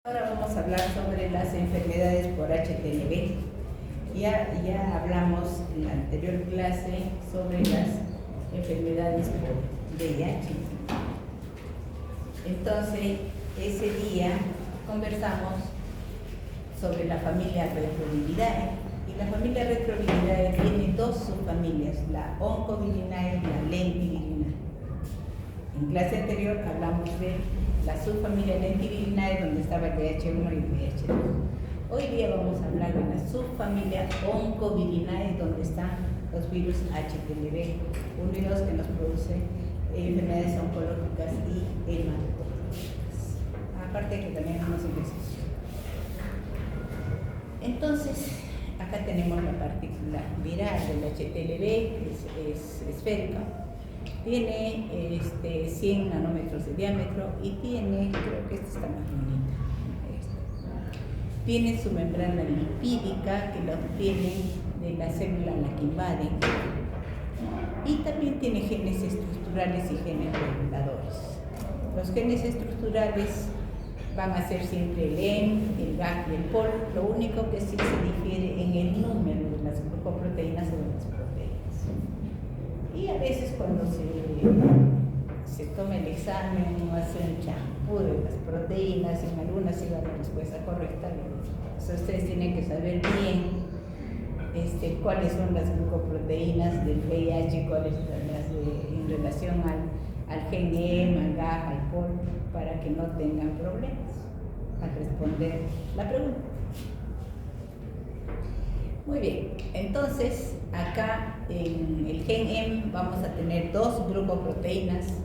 Ahora vamos a hablar sobre las enfermedades por HTLV. Ya hablamos en la anterior clase sobre las enfermedades por VIH. Entonces, ese día conversamos sobre la familia Retroviridae. Y la familia Retroviridae tiene dos subfamilias, la Oncovirinae y la Lentivirinae. En clase anterior hablamos de la subfamilia Lentivirinae, donde estaba el VIH1 y el VIH2. Hoy día vamos a hablar de la subfamilia Oncovirinae, donde están los virus HTLV, un virus que nos produce enfermedades oncológicas y hematológicas. Aparte que también hemos infecciones. Entonces, acá tenemos la partícula viral del HTLV, que es esférica. Tiene 100 nanómetros de diámetro y tiene, creo que esta está más bonita, tiene su membrana lipídica que la obtiene de la célula a la que invade, y también tiene genes estructurales y genes reguladores. Los genes estructurales van a ser siempre el EM, el GAG y el POL, lo único que sí se difiere en el número de las glucoproteínas o de las proteínas. Y a veces cuando se toma el examen o hace un champú de las proteínas, en algunas sí da la respuesta correcta. Entonces ustedes tienen que saber bien cuáles son las glucoproteínas del VIH, cuáles son las en relación al gen EM, al GAG, al POL, para que no tengan problemas al responder la pregunta. Muy bien, entonces acá en el gen M vamos a tener dos glucoproteínas,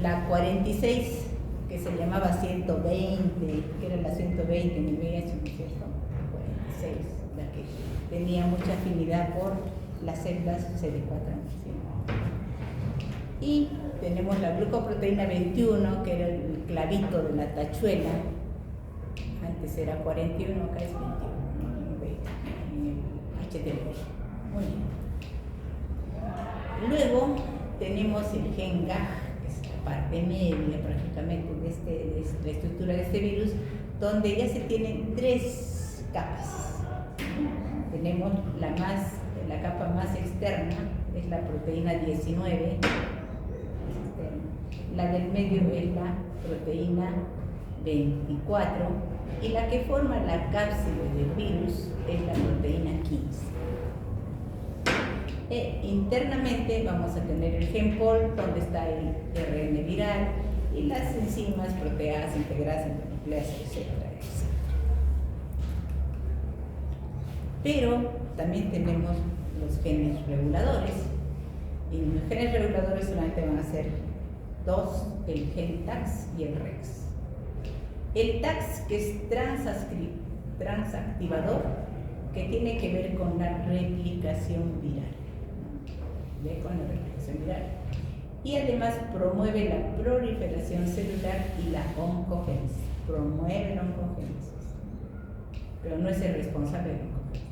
la 46, que se llamaba 120, que era la 120 en el VIH, ¿no es cierto? 46, la que tenía mucha afinidad por las células CD4. ¿Sí? Y tenemos la glucoproteína 21, que era el clavito de la tachuela, antes era 41, acá es 21. Muy bien. Luego tenemos el gen GAG, que es la parte media prácticamente de la estructura de este virus, donde ya se tienen tres capas. Tenemos la capa más externa, es la proteína 19, la del medio es la proteína 24, y la que forma la cápside del virus es la proteína 15. Internamente vamos a tener el gen POL, donde está el RN viral, y las enzimas, proteasas, integrasas, nucleasas, etc. Pero también tenemos los genes reguladores, y los genes reguladores solamente van a ser dos, el gen TAX y el REX. El TAX, que es transactivador, que tiene que ver con la replicación viral. ¿Ve? Con la replicación viral. Y además promueve la proliferación celular y la oncogénesis. Promueve la oncogénesis, pero no es el responsable de la oncogénesis.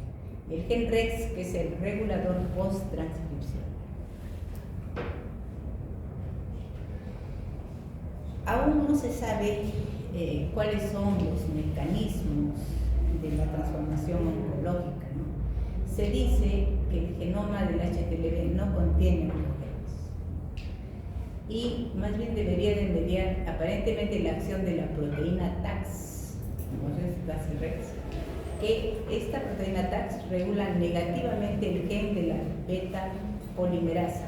El gen REX, que es el regulador post-transcripción. Aún no se sabe cuáles son los mecanismos de la transformación oncológica, ¿no? Se dice que el genoma del HTLV no contiene oncogenes, y más bien debería de mediar aparentemente la acción de la proteína TAX, que esta proteína TAX regula negativamente el gen de la beta polimerasa.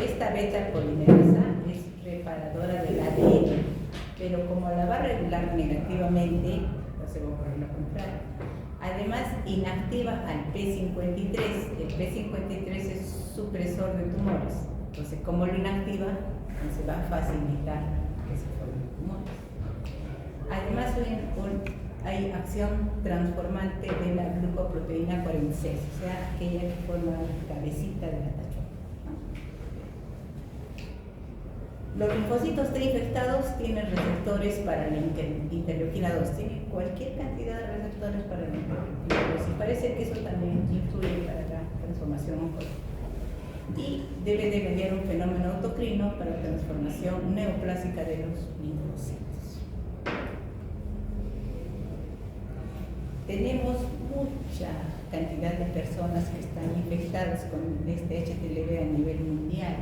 Esta beta polimerasa es reparadora del ADN, pero como la va a regular negativamente, entonces va a ocurrir lo contrario. Además, inactiva al P53. El P53 es supresor de tumores. Entonces, como lo inactiva, entonces va a facilitar que se formen tumores. Además, hay acción transformante de la glucoproteína 46, o sea, aquella que forma la cabecita de la tachuela. Los linfocitos T infectados tienen receptores para la interleuquina 2, tienen cualquier cantidad de receptores para la interleuquina 2, y parece que eso también influye para la transformación oncológica. Y debe de mediar un fenómeno autocrino para la transformación neoplásica de los linfocitos. tenemos mucha cantidad de personas que están infectadas con este HTLV a nivel mundial.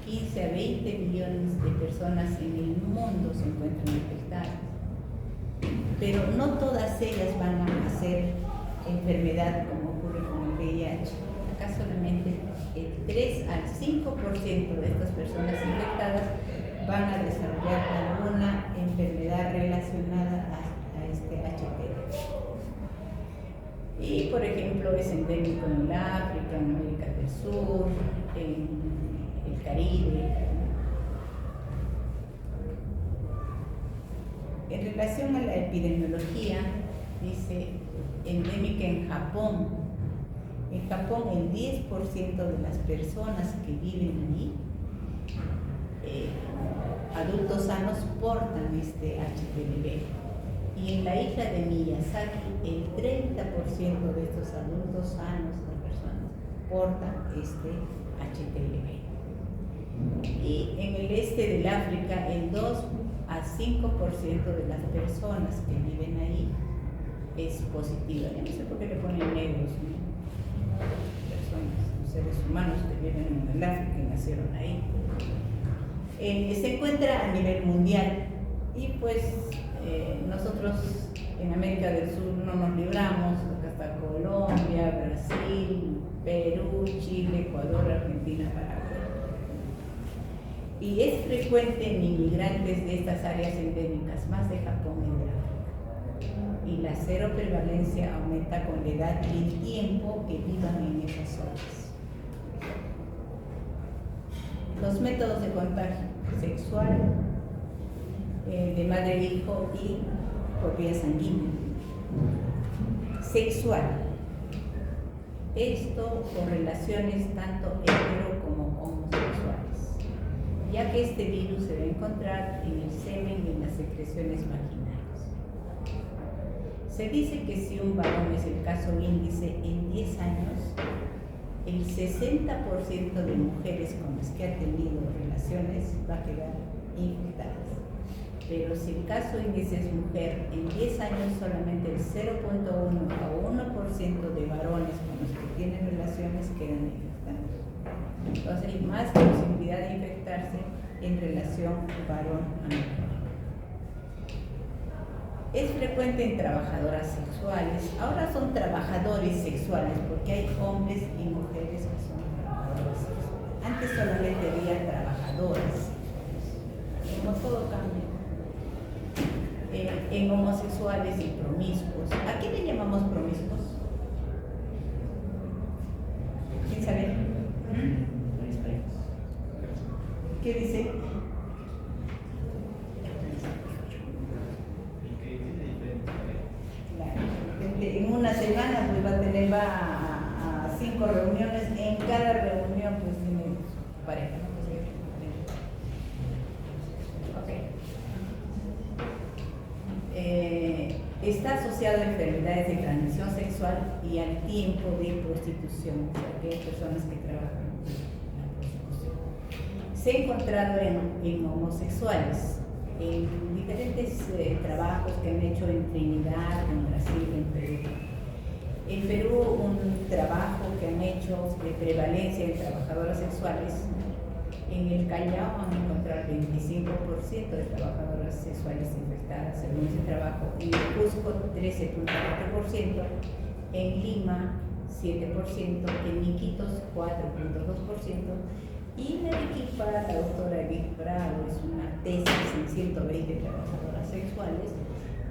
15 a 20 millones de personas en el mundo se encuentran infectadas. Pero no todas ellas van a hacer enfermedad como ocurre con el VIH. Acá solamente el 3 al 5% de estas personas infectadas van a desarrollar alguna enfermedad relacionada a este HTLV. Y por ejemplo es endémico en el África, en América del Sur, en el Caribe. En relación a la epidemiología, dice endémica en Japón. En Japón el 10% de las personas que viven allí, adultos sanos, portan este HTLV. Y en la isla de Miyazaki, el 30% de estos adultos sanos, las personas, portan este HTLV. Y en el este del África, el 2 a 5% de las personas que viven ahí es positiva. Yo no sé por qué le ponen negros, ¿no? Personas, seres humanos que viven en el África y nacieron ahí. Se encuentra a nivel mundial y pues nosotros en América del Sur no nos libramos, acá está Colombia, Brasil, Perú, Chile, Ecuador, Argentina, Paraguay. Y es frecuente en inmigrantes de estas áreas endémicas, más de Japón y de África. Y la cero prevalencia aumenta con la edad y el tiempo que vivan en esas zonas. Los métodos de contagio: sexual, de madre e hijo y por vía sanguínea. Sexual. Esto por relaciones tanto hetero como homosexuales, ya que este virus se va a encontrar en el semen y en las secreciones vaginales. Se dice que si un varón es el caso índice, en 10 años, el 60% de mujeres con las que ha tenido relaciones va a quedar infectadas. Pero si el caso índice es mujer, en 10 años solamente el 0.1 a 1% de varones con los que tienen relaciones quedan infectados. Entonces hay más posibilidad de infectarse en relación varón a mujer. Es frecuente en trabajadoras sexuales. Ahora son trabajadores sexuales porque hay hombres y mujeres que son trabajadoras sexuales. Antes solamente había trabajadoras. Como todo cambia. En homosexuales y promiscuos. ¿A qué le llamamos promiscuos? ¿Quién sabe? ¿Qué dice? En una semana pues va a 5 reuniones, en cada reunión pues tiene su pareja, ¿no? Está asociado a enfermedades de transmisión sexual y al tiempo de prostitución, o sea, que hay personas que trabajan en la prostitución. Se ha encontrado en homosexuales, en diferentes trabajos que han hecho en Trinidad, en Brasil, en Perú. En Perú, un trabajo que han hecho de prevalencia de trabajadoras sexuales. En el Callao van a encontrar 25% de trabajadoras sexuales infectadas según ese trabajo. En el Cusco 13.4%, en Lima 7%, en Iquitos 4.2%, y en Arequipa la doctora Edith Bravo hizo una tesis en 120 trabajadoras sexuales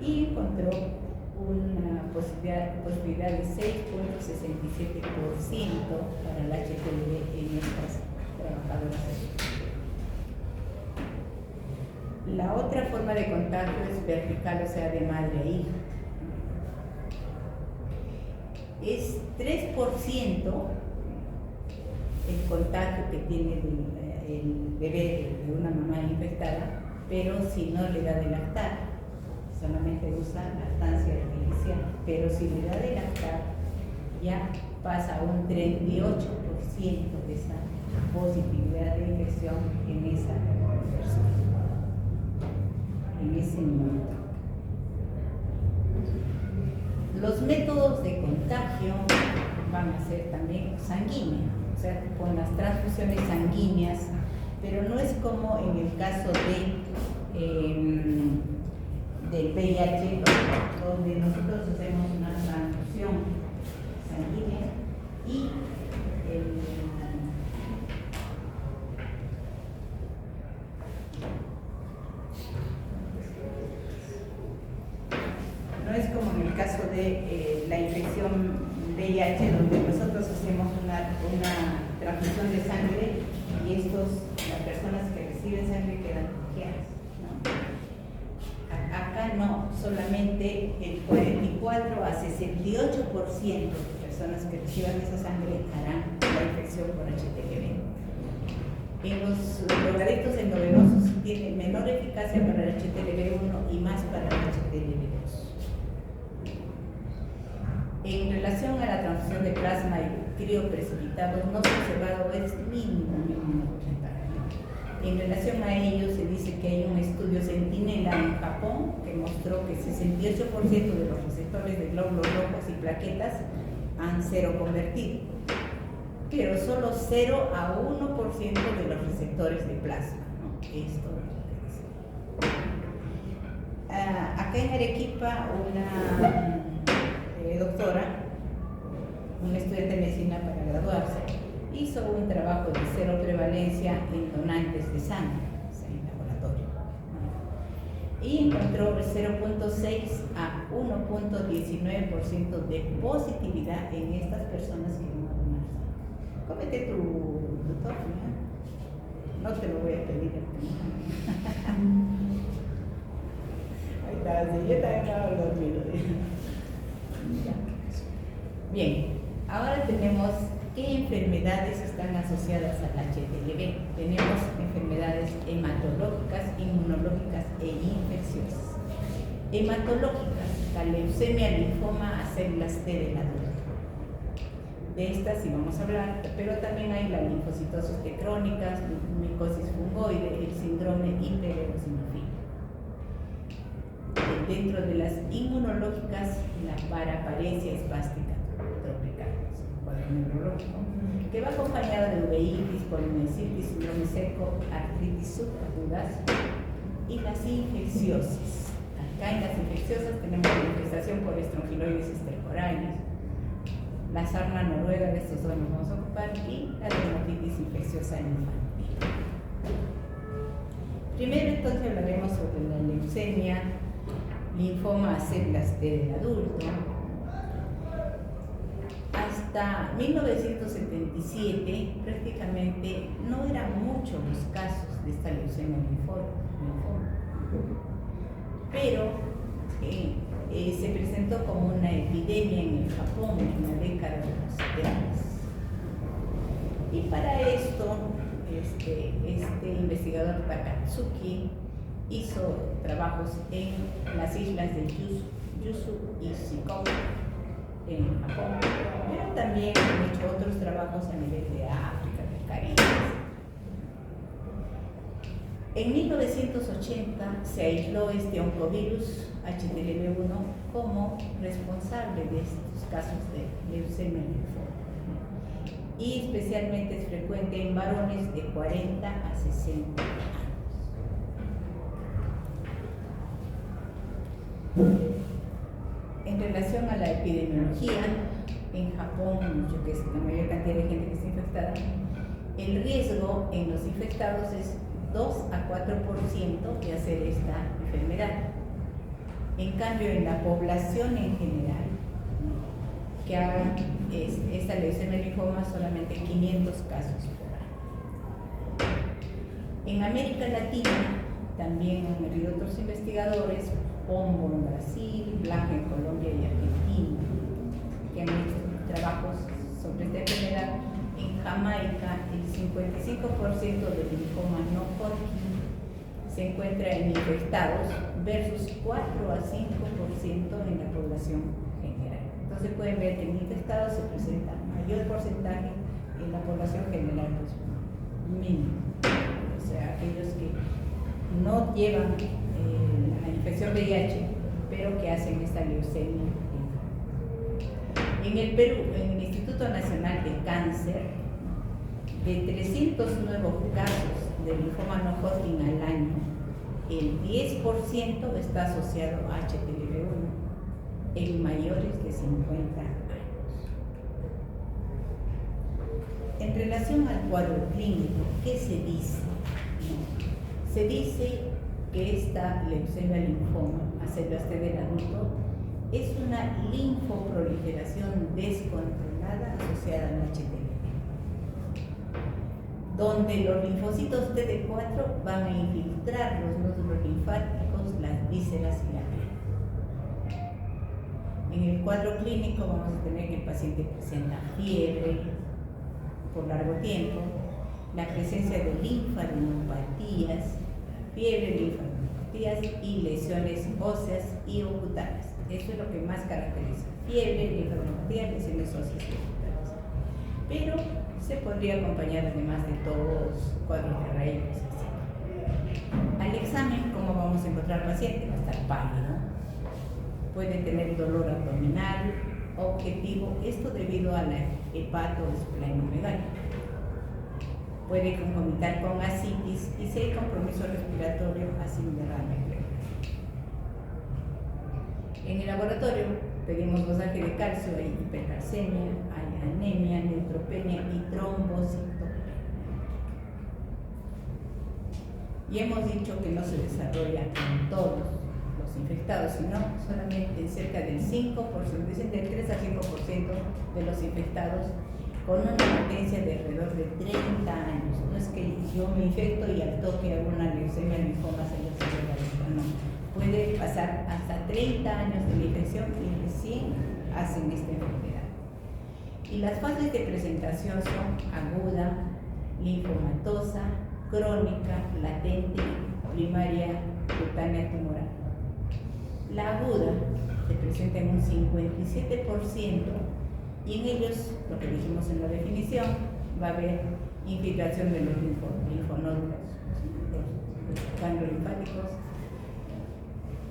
y encontró una posibilidad de 6.67% para el HPV en estas trabajadoras sexuales. La otra forma de contagio es vertical, o sea, de madre a hija. Es 3% el contagio que tiene el bebé de una mamá infectada, pero si no le da de lactar, solamente usa lactancia artificial, pero si le da de lactar, ya pasa a un 38% de esa positividad de infección en esa persona, en ese momento. Los métodos de contagio van a ser también sanguíneos, o sea, con las transfusiones sanguíneas, pero no es como en el caso del VIH, donde nosotros hacemos una transfusión sanguínea y no es como en el caso de la infección VIH, donde nosotros hacemos una transfusión de sangre y las personas que reciben sangre quedan contagiadas, ¿no? Acá no, solamente el 44 a 68% de personas que reciban esa sangre harán la infección por HTLV. En los drogadictos endovenosos tiene menor eficacia para el HTLV1 y más para el HTLV2. En relación a la transfusión de plasma y crioprecipitados no observado es mínimo porcentaje. En relación a ello se dice que hay un estudio centinela en Japón que mostró que 68% de los receptores de glóbulos rojos y plaquetas han seroconvertido, pero solo 0 a 1% de los receptores de plasma, ¿no? Esto acá en Arequipa una doctora, una estudiante de medicina para graduarse, hizo un trabajo de cero prevalencia en donantes de sangre, en laboratorio, y encontró 0.6 a 1.19% de positividad en estas personas que no donan sangre. Cómete tu doctor, ¿no? No te lo voy a pedir. Ahí está, sí, yo también estaba dormido. Bien, ahora tenemos qué enfermedades están asociadas al HTLV. Tenemos enfermedades hematológicas, inmunológicas e infecciosas. Hematológicas, la leucemia, linfoma a células T del adulto. De estas sí vamos a hablar, pero también hay la linfocitosis T crónica, micosis fungoide, el síndrome hipereosinofílico. Dentro de las inmunológicas, la paraparesia espástica tropical, cuadro neurológico, que va acompañada de uveitis, polimiositis, síndrome seco, artritis subagudas y las infecciosis. Acá en las infecciosas tenemos la infestación por estrongiloides estercorales, la sarna noruega, de estos dos nos vamos a ocupar, y la dermatitis infecciosa infantil. Primero entonces hablaremos sobre la leucemia, linfoma a células T del adulto. Hasta 1977 prácticamente no eran muchos los casos de esta leucemia linfoma, pero se presentó como una epidemia en el Japón en la década de los 70. Y para esto este investigador Takatsuki hizo trabajos en las islas de Kyushu y Shikoku en Japón, pero también han hecho otros trabajos a nivel de África, del Caribe. En 1980 se aisló este oncovirus HTLV1 como responsable de estos casos de leucemia linfoma, y especialmente es frecuente en varones de 40 a 60 años. En relación a la epidemiología, en Japón, mucho que es la mayor cantidad de gente que está infectada, el riesgo en los infectados es 2 a 4% de hacer esta enfermedad. En cambio, en la población en general, que hagan esta leucemia linfoma, solamente 500 casos por año. En América Latina, también han habido otros investigadores, Pombo en Brasil, Blanca en Colombia y Argentina, que han hecho trabajos sobre esta enfermedad. En Jamaica, el 55% del linfoma no Hodgkin se encuentra en infectados versus 4 a 5% en la población general. Entonces pueden ver que en infectados se presenta mayor porcentaje, en la población general pues mínimo. O sea, aquellos que no llevan la infección VIH, pero que hacen esta leucemia. En el Perú, en el Instituto Nacional de Cáncer, de 300 nuevos casos de linfoma no Hodgkin al año, el 10% está asociado a HTLV1 en mayores de 50 años. En relación al cuadro clínico, ¿qué se dice? Se dice que esta leucemia linfoma a células T del adulto es una linfoproliferación descontrolada asociada al HTLV, donde los linfocitos TD4 van a infiltrar los nódulos linfáticos, las vísceras y la piel. En el cuadro clínico vamos a tener que el paciente presenta fiebre por largo tiempo, la presencia de linfadenopatías, fiebre, linfadenopatías y lesiones óseas y ocultares. Eso es lo que más caracteriza: fiebre, linfadenopatías, lesiones óseas y ocultares. Pero se podría acompañar además de todos cuadros de raíces. Al examen, ¿cómo vamos a encontrar al paciente? Va a estar pálido, puede tener dolor abdominal objetivo, esto debido a la hepatoesplenomegalia. Puede concomitar con ascitis y si hay compromiso respiratorio, así derrame pleural. En el laboratorio pedimos dosaje de calcio, hay hipercalcemia, hay anemia, neutropenia y trombocitopenia. Y hemos dicho que no se desarrolla en todos los infectados, sino solamente en cerca del 5%, dicen del 3 al 5% de los infectados, con una latencia de alrededor de 30 años. No es que yo me infecto y al toque hago una leucemia linfoma celular, no. Puede pasar hasta 30 años de la infección y recién hacen esta enfermedad. Y las fases de presentación son aguda, linfomatosa, crónica, latente, primaria, cutánea, tumoral. La aguda se presenta en un 57% y en ellos, lo que dijimos en la definición, va a haber infiltración de los linfonódulos, los ganglios linfáticos,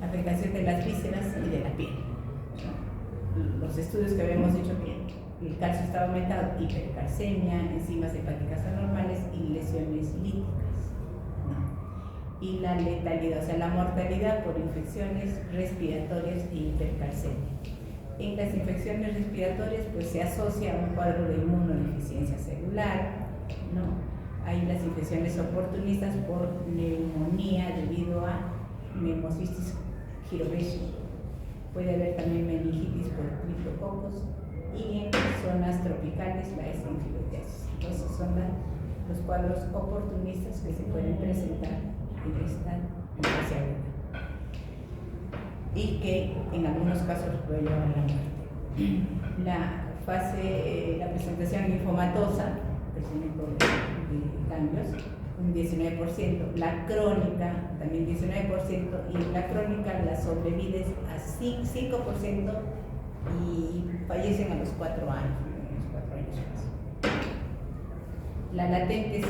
afectación de las vísceras y de la piel. Los estudios que habíamos dicho que el calcio estaba aumentado, hipercalcemia, enzimas hepáticas anormales y lesiones líticas. Y la letalidad, o sea, la mortalidad por infecciones respiratorias e hipercalcemia. En las infecciones respiratorias, pues se asocia a un cuadro de inmunodeficiencia celular, ¿no? Hay las infecciones oportunistas por neumonía debido a neumocistis girovesi. Puede haber también meningitis por criptococos y en zonas tropicales la estrongilotiasis. Entonces son los cuadros oportunistas que se pueden presentar en esta infección y que en algunos casos puede llevar a la muerte. La presentación linfomatosa, crecimiento de cambios, un 19%, la crónica también 19%, y en la crónica las sobrevives a 5% y fallecen a los 4 años, más. La latente 5%.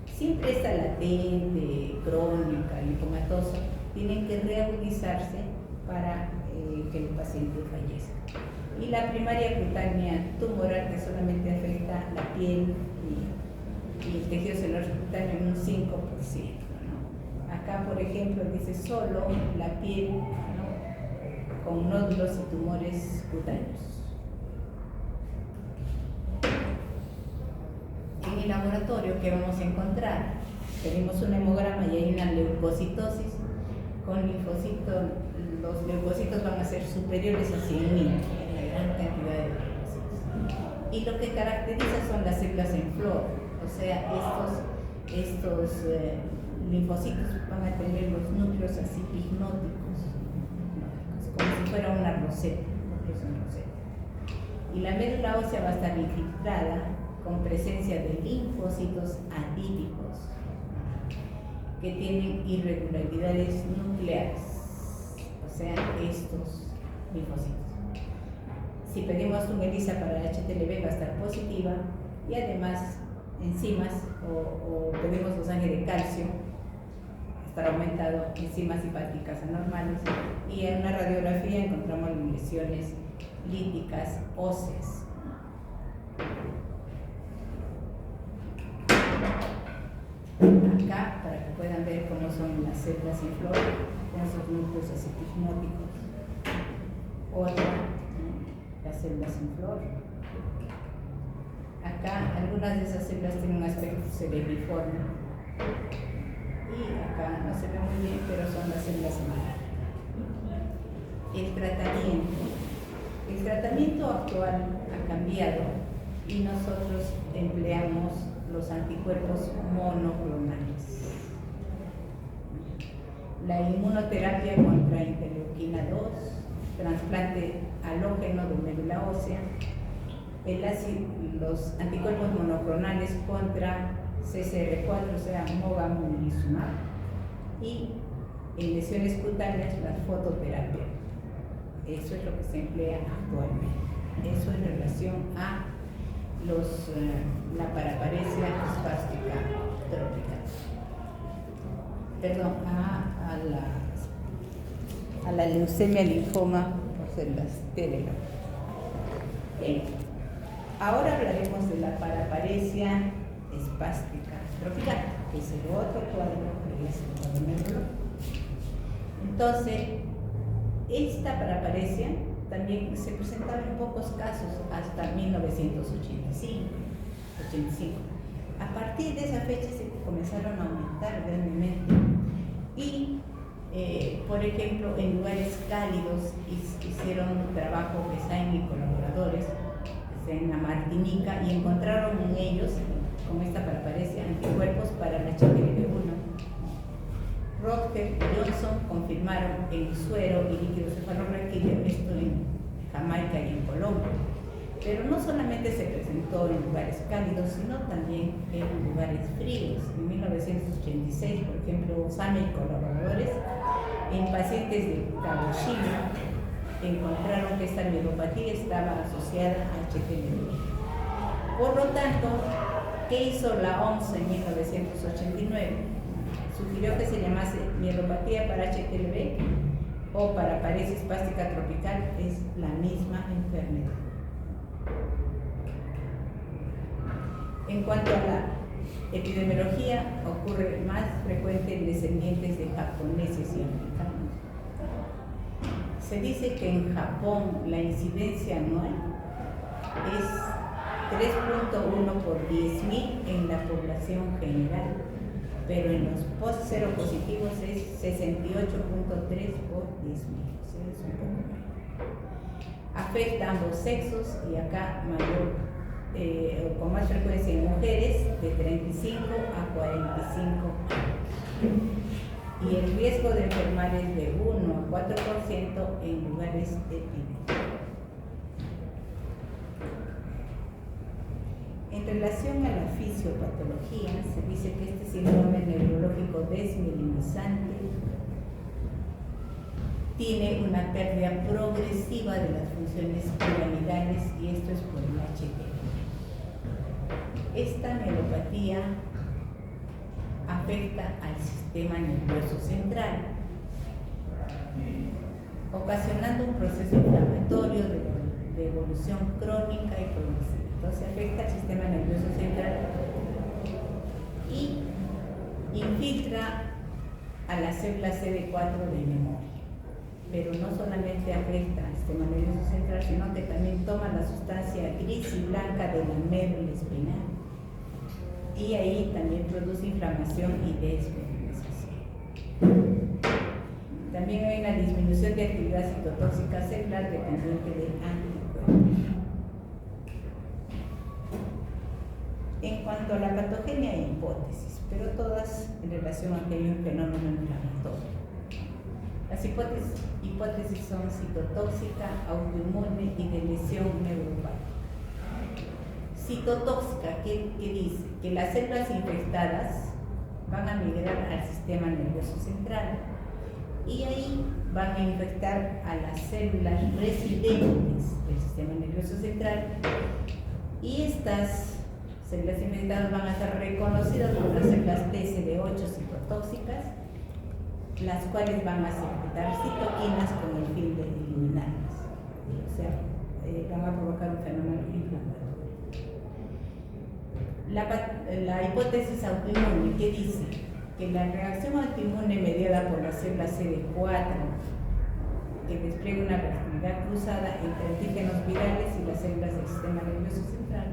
Siempre esta latente, crónica, linfomatosa, tienen que reagudizarse para que el paciente fallezca. Y la primaria cutánea tumoral, que solamente afecta la piel y el tejido celular subcutáneo en un 5%. ¿No? Acá, por ejemplo, dice solo la piel, ¿no? Con nódulos y tumores cutáneos. En el laboratorio, ¿qué vamos a encontrar? Tenemos un hemograma y hay una leucocitosis con linfocitos. Los leucocitos van a ser superiores a 100.000, una gran cantidad de leucocitos. Y lo que caracteriza son las células en flor, o sea, estos linfocitos van a tener los núcleos así hipnóticos, como si fuera una roseta, y la médula ósea va a estar infiltrada con presencia de linfocitos adípicos que tienen irregularidades nucleares, o sea, estos linfocitos. Si pedimos un ELISA para el HTLV va a estar positiva y además enzimas o pedimos dosaje de calcio, estará aumentado, enzimas hepáticas anormales, y en una radiografía encontramos lesiones líticas óseas. Acá, para que puedan ver cómo son las células en flor, con esos núcleos acetilfinóticos. Otra, las células en flor. Acá, algunas de esas células tienen un aspecto cerebriforme. Y acá no se ve muy bien, pero son las células hemorrágicas. El tratamiento actual ha cambiado y nosotros empleamos los anticuerpos monoclonales. La inmunoterapia contra interleuquina 2, trasplante halógeno de médula ósea, los anticuerpos monoclonales contra CCR4, o sea, mogamulizumab, y en lesiones cutáneas la fototerapia. Eso es lo que se emplea actualmente. Eso en relación a la paraparesia espástica trópica. Perdón, a la leucemia linfoma por células T. Bien. Ahora hablaremos de la paraparesia espástica tropical, que es el otro cuadro, que es el cuadro negro. Entonces, esta paraparesia también se presentaba en pocos casos hasta 1985. A partir de esa fecha se comenzaron a aumentar grandemente y, por ejemplo, en lugares cálidos hicieron un trabajo Besain y colaboradores en la Martinica y encontraron en ellos, con esta paraparesia, anticuerpos para la HTLV1. Rotger y Johnson confirmaron el suero y líquido cefalorraquídeo, esto en Jamaica y en Colombia. Pero no solamente se presentó en lugares cálidos, sino también en lugares fríos. En 1986, por ejemplo, Osame y colaboradores, en pacientes de Kagoshima, encontraron que esta neuropatía estaba asociada a HTLV. Por lo tanto, ¿qué hizo la OMS en 1989? Sugirió que se llamase mielopatía para HTLV o paraparesia espástica tropical, es la misma enfermedad. En cuanto a la epidemiología, ocurre más frecuente en descendientes de japoneses y africanos. Se dice que en Japón la incidencia anual es 3.1 por 10.000 en la población general, pero en los post-seropositivos es 68.3 por 10.000, o sea, es un poco más. Afecta a ambos sexos y acá con más frecuencia en mujeres de 35 a 45 años. Y el riesgo de enfermar es de 1 a 4% en lugares epidémicos. En relación a la fisiopatología, se dice que este síndrome neurológico desmielinizante tiene una pérdida progresiva de las funciones piramidales y esto es por el HTLV. Esta neuropatía afecta al sistema nervioso central, ocasionando un proceso inflamatorio de evolución crónica y progresiva. Entonces afecta al sistema nervioso central y infiltra a las células CD4 de memoria. Pero no solamente afecta al sistema nervioso central, sino que también toma la sustancia gris y blanca de la médula espinal. Y ahí también produce inflamación y desmineralización. También hay una disminución de actividad citotóxica celular dependiente del anticuerpo. En cuanto a la patogenia hay hipótesis, pero todas en relación a que hay un fenómeno inflamatorio. Las hipótesis son citotóxica, autoinmune y de lesión neuropática. Citotóxica, ¿qué dice? Que las células infectadas van a migrar al sistema nervioso central y ahí van a infectar a las células residentes del sistema nervioso central y estas células infectadas van a ser reconocidas por las células TCD8 citotóxicas, las cuales van a secretar citoquinas con el fin de eliminarlas. O sea, La hipótesis autoinmune, ¿qué dice? Que la reacción autoinmune mediada por la célula CD4, que despliega una reactividad cruzada entre antígenos virales y las células del sistema nervioso central,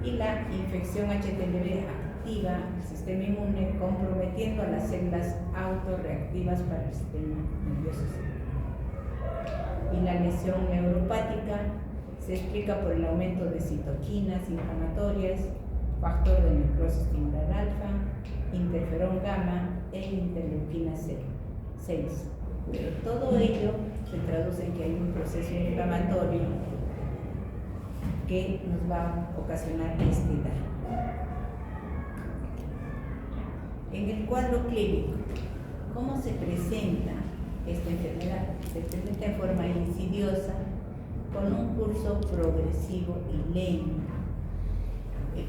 y la infección HTLV activa el sistema inmune, comprometiendo a las células autorreactivas para el sistema nervioso central. Y la lesión neuropática se explica por el aumento de citoquinas inflamatorias, factor de necrosis tumoral alfa, interferón gamma e interleuquina 6. Pero todo ello se traduce en que hay un proceso inflamatorio que nos va a ocasionar este daño. En el cuadro clínico, ¿cómo se presenta esta enfermedad? Se presenta en forma insidiosa, con un curso progresivo y lento,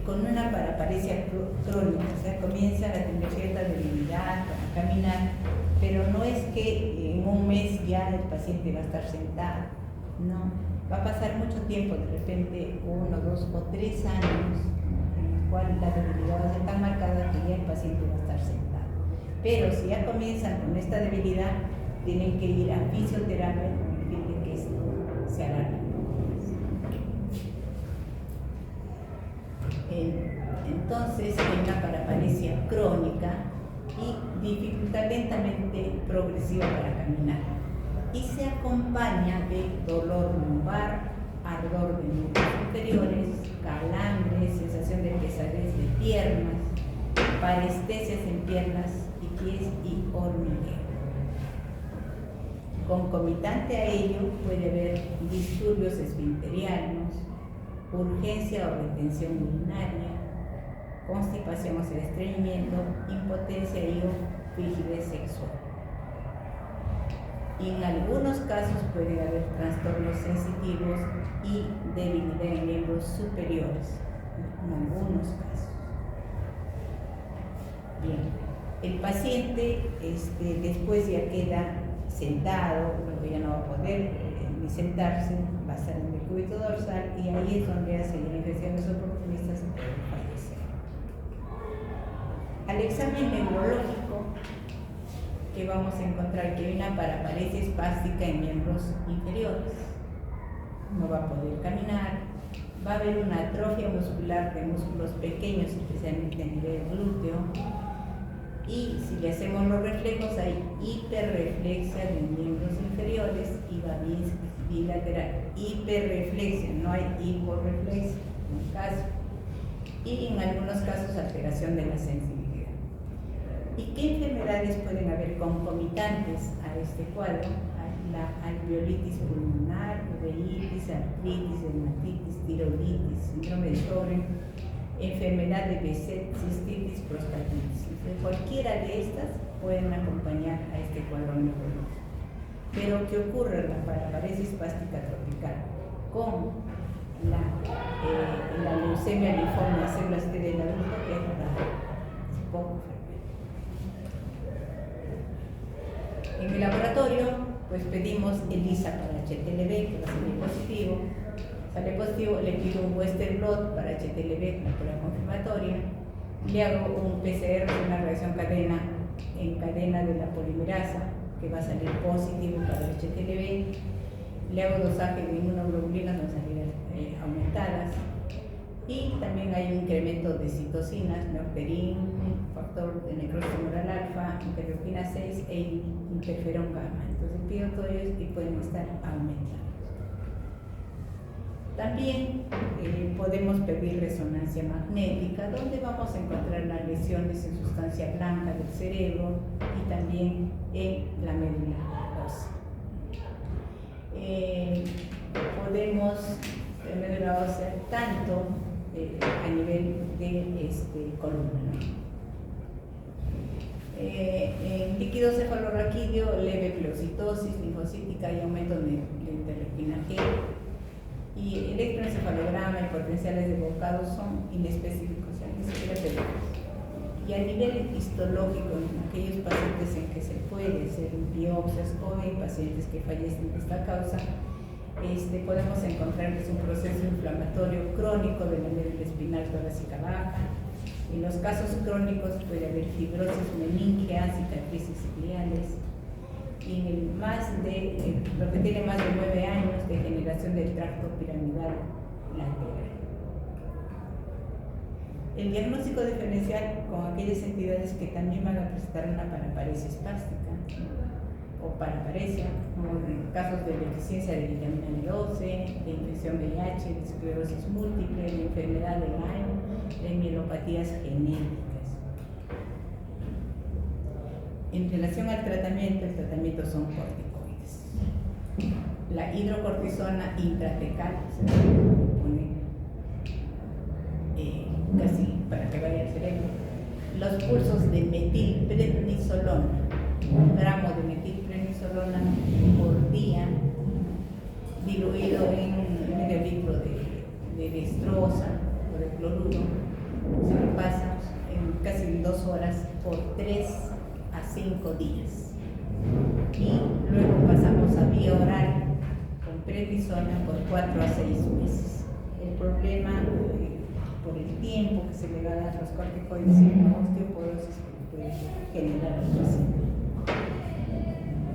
con una paraparesia crónica, o sea, comienzan a tener cierta debilidad para caminar, pero no es que en un mes ya el paciente va a estar sentado, no, va a pasar mucho tiempo, de repente 1, 2 o 3 años, en el cual la debilidad va a ser tan marcada que ya el paciente va a estar sentado. Pero si ya comienzan con esta debilidad, tienen que ir a fisioterapia con el fin de que esto se alargue. Entonces hay una paraparesia crónica y dificultad lentamente progresiva para caminar, y se acompaña de dolor lumbar, ardor de miembros inferiores, calambres, sensación de pesadez de piernas, parestesias en piernas y pies y hormigueo. Concomitante a ello puede haber disturbios esfinterianos, urgencia o retención urinaria, constipación o estreñimiento, impotencia y o frigidez sexual. Y en algunos casos puede haber trastornos sensitivos y debilidad en miembros superiores, en algunos casos. Bien, el paciente después ya queda sentado, luego ya no va a poder ni sentarse, va a estar en el cúbito dorsal, y ahí es donde hace infecciones oportunistas y puede fallecer. Al examen neurológico, que vamos a encontrar que hay una paraparesia espástica en miembros inferiores, no va a poder caminar, va a haber una atrofia muscular de músculos pequeños, especialmente a nivel glúteo, y si le hacemos los reflejos hay hiperreflexia de miembros inferiores y va bilateral, hiperreflexia, no hay hiporreflexia en el caso, y en algunos casos alteración de la sensibilidad. ¿Y qué enfermedades pueden haber concomitantes a este cuadro? La alveolitis pulmonar, uveitis, artritis, dermatitis, tiroiditis, síndrome de Sjögren, enfermedad de Behçet, cistitis, prostatitis. Cualquiera de estas pueden acompañar a este cuadro neurológico. Pero ¿qué ocurre en la paraparesia espástica tropical? Con la leucemia linfoma de células T del adulto, que es poco frecuente. En el laboratorio, pues pedimos ELISA para HTLV, que va a salir positivo. Sale positivo, le pido un Western blot para HTLV, la prueba confirmatoria. Le hago un PCR, una reacción en cadena de la polimerasa, que va a salir positivo para el HTLV. Le hago dosaje de inmunoglobulinas, van a salir aumentadas. Y también hay un incremento de citocinas, neoperin, factor de necrosis tumoral alfa, interleuquina 6 e interferón gamma. Entonces pido todo ello y pueden estar aumentados. También podemos pedir resonancia magnética, donde vamos a encontrar las lesiones en sustancia blanca del cerebro y también en la médula ósea. Podemos en médula ósea tanto a nivel de columna. En líquido cefalorraquídeo, leve pleocitosis linfocítica y aumento de interleuquina G. Y electroencefalograma y potenciales de Bocado son inespecíficos, ni siquiera pedimos. Y a nivel histológico, en aquellos pacientes en que se puede hacer biopsias o en pacientes que fallecen de esta causa, podemos encontrar que es un proceso inflamatorio crónico de la médula espinal torácica baja. En los casos crónicos puede haber fibrosis meningea, cicatrices ciliares, y lo que tiene más de 9 años, degeneración del tracto piramidal lateral. El diagnóstico diferencial con aquellas entidades que también van a presentar una paraparesia espástica, ¿no? O paraparesia, como en casos de deficiencia de vitamina B12, de infección VIH, de esclerosis múltiple, de enfermedad de Lyme, de mielopatías genéticas. En relación al tratamiento, el tratamiento son corticoides. La hidrocortisona intratecal se pone casi para que vaya al cerebro. Los pulsos de metilprednisolona, 1 gramo de metilprednisolona por día, diluido en medio litro de dextrosa o de cloruro, se lo pasa en casi 2 horas por 3 a 5 días. Y luego pasamos a vía oral con prednisona por 4 a 6 meses. El problema por el tiempo que se le va a dar los corticoides y la osteoporosis que puede generar el paciente.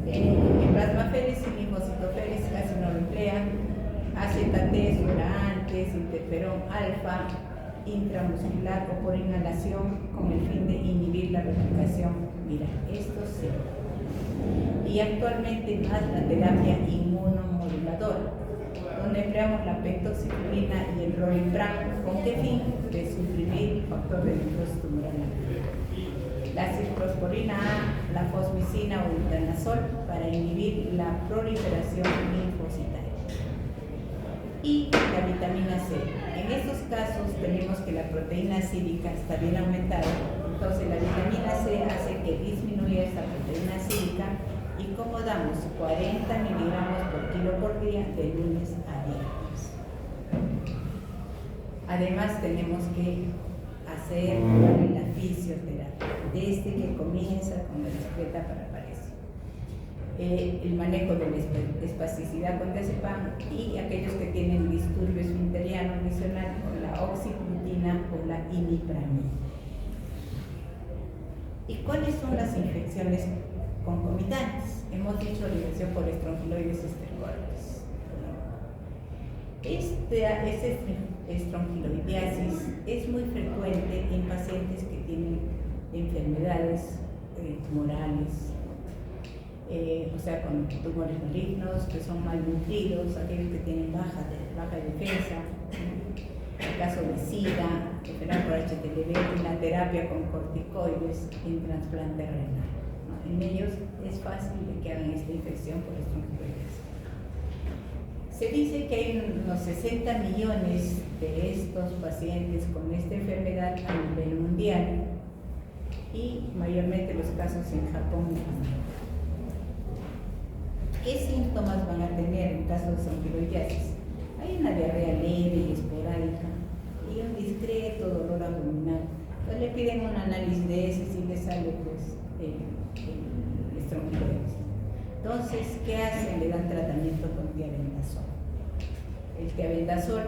El plasmaferis y linfocitoferis casi no lo emplea. AZT, surantes, interferón alfa, intramuscular o por inhalación con el fin de inhibir la replicación viral. Esto sí. Y actualmente más la terapia inmunomoduladora, donde empleamos la pentoxiflurina y el rolipram. ¿Con qué fin? De suprimir el factor de necrosis tumoral. La ciclosporina A, la fosmicina o intranazol para inhibir la proliferación linfocitaria. Y la vitamina C. En estos casos tenemos que la proteína cílica está bien aumentada, entonces la vitamina C hace que disminuya esta proteína cílica. ¿Y cómo damos? 40 miligramos por kilo por día de lunes a viernes. Además tenemos que hacer la fisioterapia desde que comienza con la discreta paraparesia. El manejo de la espasticidad con diazepam y aquellos que tienen disturbio esfinteriano adicional con la oxiglutina o la imipramina. ¿Y cuáles son las infecciones concomitantes? Hemos dicho la infección por estrongiloides estercoides. Esta estrongiloidiasis es muy frecuente en pacientes que tienen enfermedades tumorales, o sea, con tumores malignos, que son malnutridos, aquellos que tienen baja defensa, el caso de SIDA, operar por HTLV y la terapia con corticoides en trasplante renal. En ellos es fácil de que hagan esta infección por estrongiloides. Se dice que hay unos 60 millones de estos pacientes con esta enfermedad a nivel mundial y mayormente los casos en Japón y América. ¿Qué síntomas van a tener en caso de estrongiloidiasis? Hay una diarrea leve y esporádica y un discreto dolor abdominal. Entonces le piden un análisis de ese si le sale pues el estrongiloides. Entonces, ¿qué hacen? Le dan tratamiento con tiabendazol. El tiabendazol,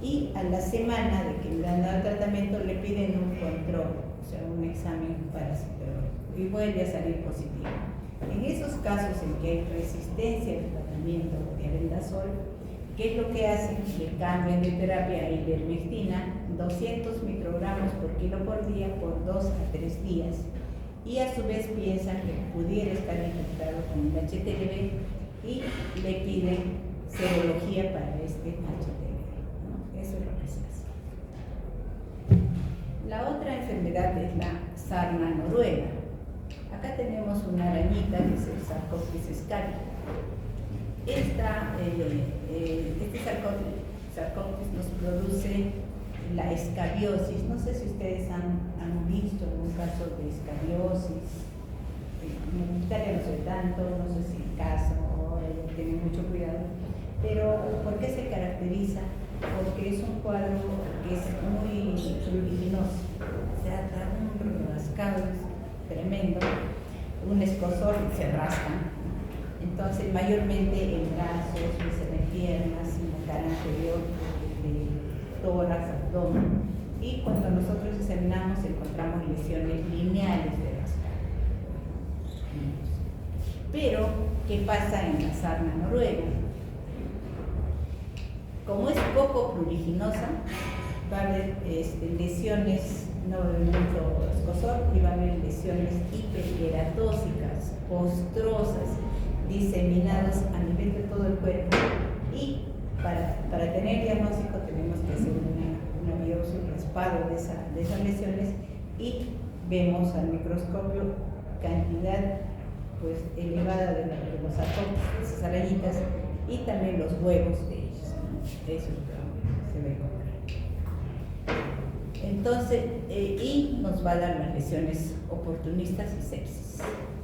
y a la semana de que le han dado tratamiento le piden un control, o sea, un examen parasitológico, y vuelve a salir positivo. En esos casos en que hay resistencia al tratamiento con tiabendazol, ¿qué es lo que hacen? Le cambian de terapia a ivermectina, 200 microgramos por kilo por día por 2 a 3 días. Y a su vez piensan que pudiera estar infectado con el HTLV y le piden serología para este HTLV, ¿no? Eso es lo que se hace. La otra enfermedad es la sarna noruega. Acá tenemos una arañita que es el Sarcoptes scali. Este Sarcoptes nos produce la escabiosis. No sé si ustedes han visto algún caso de escabiosis. En Italia no sé tanto, no sé si el caso, tienen mucho cuidado. Pero ¿por qué se caracteriza? Porque es un cuadro que es muy pruriginoso. O sea, da un rascado tremendo, un escozor, se rasca. Entonces, mayormente en brazos, en piernas, en la cara anterior, tórax, abdomen. Y cuando nosotros examinamos, encontramos lesiones lineales de las caras. Pero, ¿qué pasa en la sarna noruega? Como es poco pruriginosa, va a haber lesiones, no va a haber mucho escozor, y va a haber lesiones hiperkeratóxicas, postrosas, diseminadas a nivel de todo el cuerpo. Y para tener diagnóstico tenemos que hacer una biopsia, un raspado de esas lesiones, y vemos al microscopio cantidad pues elevada de los sarcófados, esas arañitas, y también los huevos de ellos, ¿no? Eso es lo que se va a encontrar. Entonces, y nos va a dar las lesiones oportunistas y sepsis.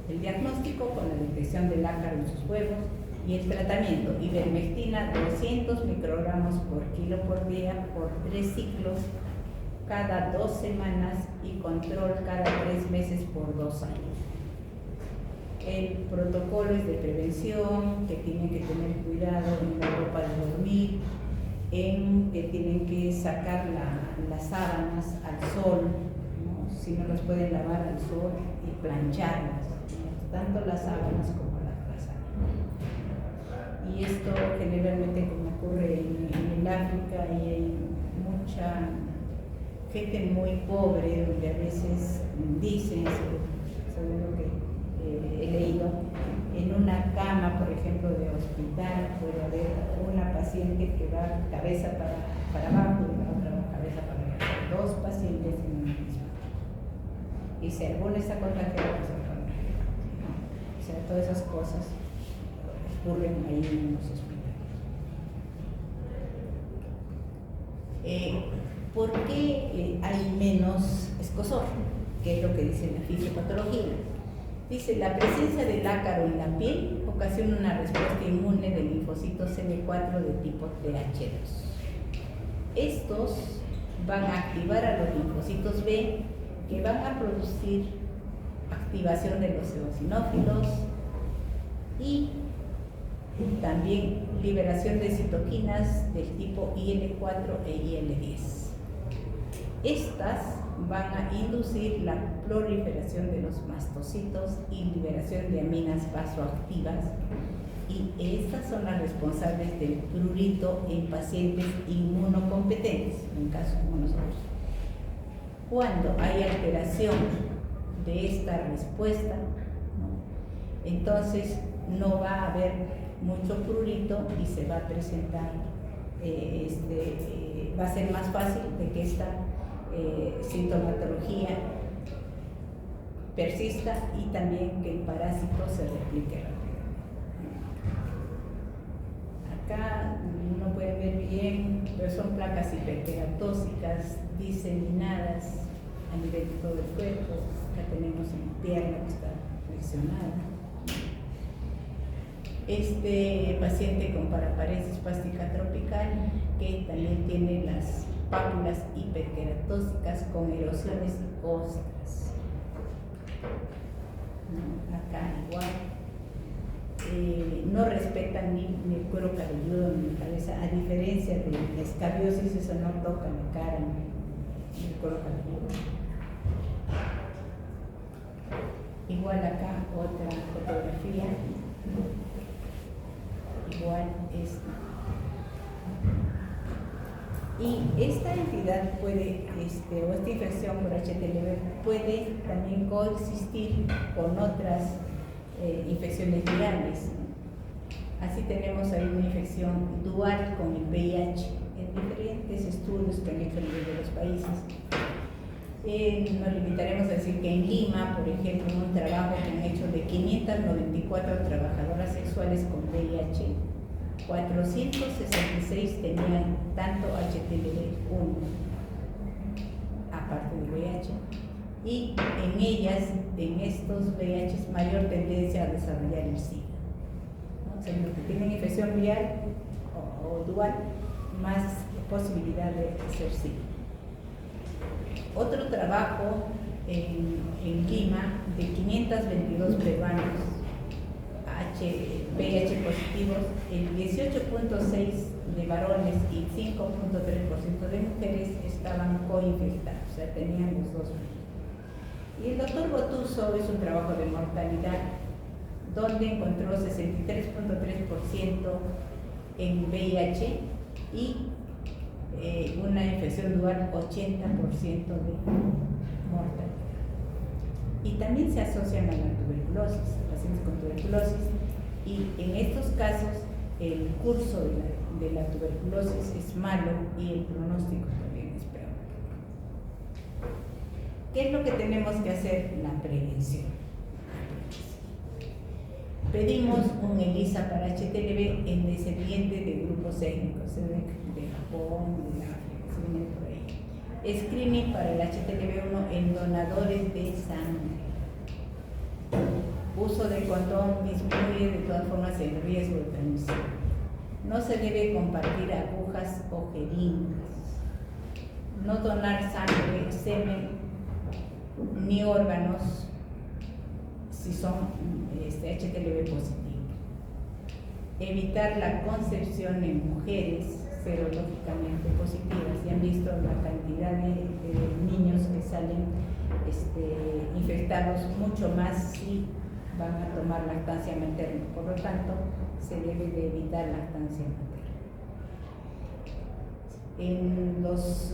El diagnóstico con la detección del ácaro en sus huevos, y el tratamiento: ivermectina 200 microgramos por kilo por día por 3 ciclos cada 2 semanas, y control cada 3 meses por 2 años. El protocolo es de prevención, que tienen que tener cuidado en la ropa de dormir, en que tienen que sacar las sábanas al sol, ¿no? Si no las pueden lavar al sol, y plancharlas, ¿no? Tanto las sábanas como las sábanas. Y esto generalmente, como ocurre en el África, y hay mucha gente muy pobre, donde a veces dicen, según lo que he leído, en una cama, por ejemplo, de hospital, puede haber una paciente que va cabeza para abajo y la otra va cabeza para arriba. 2 pacientes en una misma. Y si alguno está contagiado, pues el otro. O sea, todas esas cosas ocurren ahí en los hospitales. ¿Por qué hay menos escozor? ¿Qué es lo que dice la fisiopatología? Dice: la presencia del ácaro en la piel ocasiona una respuesta inmune de linfocitos CD4 de tipo TH2. Estos van a activar a los linfocitos B, que van a producir activación de los eosinófilos y también liberación de citoquinas del tipo IL4 e IL10. Estas van a inducir la proliferación de los mastocitos y liberación de aminas vasoactivas, y estas son las responsables del prurito en pacientes inmunocompetentes, en casos como nosotros. Cuando hay alteración de esta respuesta, ¿no?, entonces no va a haber mucho prurito y se va a presentar, va a ser más fácil de que esta sintomatología persista, y también que el parásito se replique rápidamente. Acá no puede ver bien, pero son placas hiperkeratóxicas diseminadas a nivel de todo el cuerpo. Acá tenemos en pierna que está flexionada. Este paciente con paraparesis espástica tropical, que también tiene las pápulas hiperkeratóxicas con erosiones óseas. Acá igual. No respetan ni el cuero cabelludo ni la cabeza, a diferencia de la escabiosis. Eso no toca la cara ni el cuero cabelludo. Igual acá otra fotografía, igual esta. Y esta entidad puede, o esta infección por HTLV puede también coexistir con otras infecciones virales. Así tenemos ahí una infección dual con el VIH en diferentes estudios que han hecho a nivel de los países. Nos limitaremos a decir que en Lima, por ejemplo, en un trabajo que han hecho de 594 trabajadoras sexuales con VIH, 466 tenían tanto HTLV1, aparte del VIH, y en ellas, en estos VIH, mayor tendencia a desarrollar el SIDA, ¿no? O sea, los que tienen infección viral o dual, más posibilidad de ser SIDA. Otro trabajo en Lima, de 522 peruanos VIH positivos, el 18.6% de varones y 5.3% de mujeres estaban coinfectados, o sea, tenían los dos. Y el doctor Botuso hizo un trabajo de mortalidad donde encontró 63.3% en VIH y una infección dual 80% de mortalidad. Y también se asocian a la tuberculosis, pacientes con tuberculosis, y en estos casos el curso de la tuberculosis es malo y el pronóstico también es peor. ¿Qué es lo que tenemos que hacer? La prevención. Pedimos un ELISA para HTLV en descendientes de grupos étnicos, de Japón, de África, se vienen por ahí. Screening para el HTLV1 en donadores de sangre. Uso de condón disminuye de todas formas el riesgo de transmisión. No se debe compartir agujas o jeringas. No donar sangre, semen ni órganos si son HTLV positivos. Evitar la concepción en mujeres serológicamente positivas. Ya han visto la cantidad de niños que salen infectados, mucho más si van a tomar lactancia materna. Por lo tanto, se debe de evitar lactancia materna. En los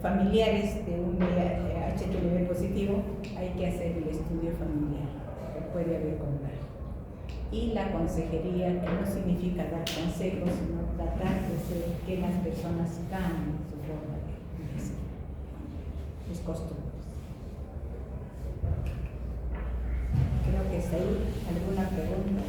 familiares de un HTLV positivo hay que hacer el estudio familiar, puede haber contagio. Y la consejería, que no significa dar consejos, sino tratar de hacer que las personas cambien su forma de ser, sus costumbres. Creo que está ahí. ¿Alguna pregunta?